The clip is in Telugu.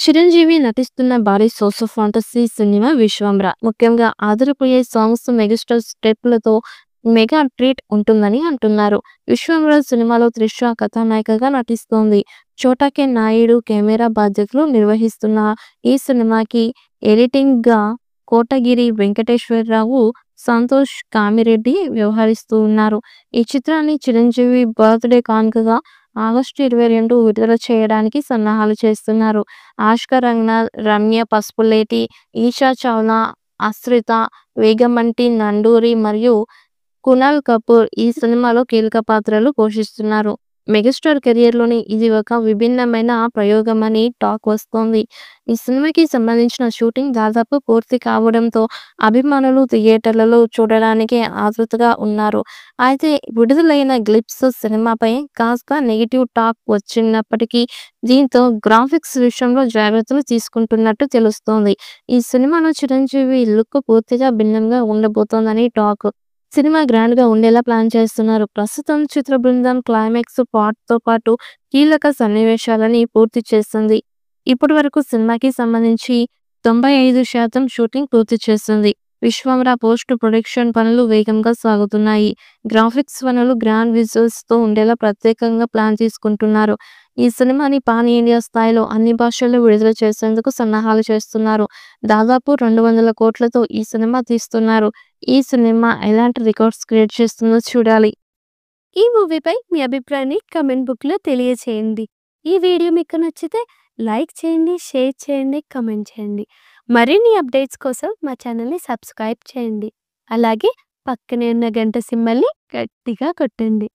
చిరంజీవి నటిస్తున్న భారీ సోషల్ ఫాంటసీ సినిమా 'విశ్వంబర'. ముఖ్యంగా అదిరిపోయే సాంగ్స్, మెగాస్టార్ స్టెప్పులతో మెగా ట్రీట్ ఉంటుందని అంటున్నారు. 'విశ్వంబర' సినిమాలో త్రిష కథానాయికగా నటిస్తోంది. చోటా కె. నాయుడు కెమెరా బాధ్యతలు నిర్వహిస్తున్న ఈ సినిమాకి ఎడిటింగ్‌గా కోటగిరి వెంకటేశ్వరరావు, సంతోష్ కామిరెడ్డి వ్యవహరిస్తూ ఉన్నారు. ఈ చిత్రాన్ని చిరంజీవి బర్త్‌డే కానుకగా ఆగస్టు 22 విడుదల చేయడానికి సన్నాహాలు చేస్తున్నారు. ఆష్కా రంగనాథ్, రమ్య పసుపులేటి, ఈషా చావ్లా, అశ్రిత, వేగమంటి నండూరి మరియు కునాల్ కపూర్ ఈ సినిమాలో కీలక పాత్రలు పోషిస్తున్నారు. మెగాస్టార్ కెరియర్‌లోని ఇది ఒక విభిన్నమైన ప్రయోగమని టాక్ వస్తోంది. ఈ సినిమాకి సంబంధించిన షూటింగ్ దాదాపు పూర్తి కావడంతో అభిమానులు థియేటర్లలో చూడడానికి ఆతృతగా ఉన్నారు. అయితే విడుదలైన గ్లింప్స్ సినిమాపై కాస్త నెగెటివ్ టాక్ వచ్చినప్పటికీ దీంతో గ్రాఫిక్స్ విషయంలో జాగ్రత్తలు తీసుకుంటున్నట్టు తెలుస్తోంది. ఈ సినిమాలో చిరంజీవి లుక్ పూర్తిగా భిన్నంగా ఉండబోతోందని టాక్. సినిమా గ్రాండ్‌గా ఉండేలా ప్లాన్ చేస్తున్నారు. ప్రస్తుతం చిత్ర బృందం క్లైమాక్స్ పార్ట్‌తో పాటు కీలక సన్నివేశాలని పూర్తి చేసింది. ఇప్పటివరకు సినిమాకి సంబంధించి 95% షూటింగ్ పూర్తి చేసింది. 'విశ్వంబర' పోస్ట్ ప్రొడక్షన్ పనులు వేగంగా సాగుతున్నాయి. గ్రాఫిక్స్ పనులు గ్రాండ్ విజువల్స్‌తో ఉండేలా ప్రత్యేకంగా ప్లాన్ తీసుకుంటున్నారు. ఈ సినిమాని పాన్ ఇండియా స్థాయిలో అన్ని భాషల్లో విడుదల చేసేందుకు సన్నాహాలు చేస్తున్నారు. దాదాపు 200 కోట్లతో ఈ సినిమా తీస్తున్నారు. ఈ సినిమా ఎలాంటి రికార్డ్స్ క్రియేట్ చేస్తుందో చూడాలి. ఈ మూవీపై మీ అభిప్రాయాన్ని కామెంట్ బుక్‌లో తెలియచేయండి. ఈ వీడియో మీకు నచ్చితే లైక్ చేయండి, షేర్ చేయండి, కామెంట్ చేయండి. మరిన్ని అప్డేట్స్ కోసం మా ఛానల్‌ని సబ్స్క్రైబ్ చేయండి. అలాగే పక్కనే ఉన్న గంట సింబల్‌ని గట్టిగా కొట్టండి.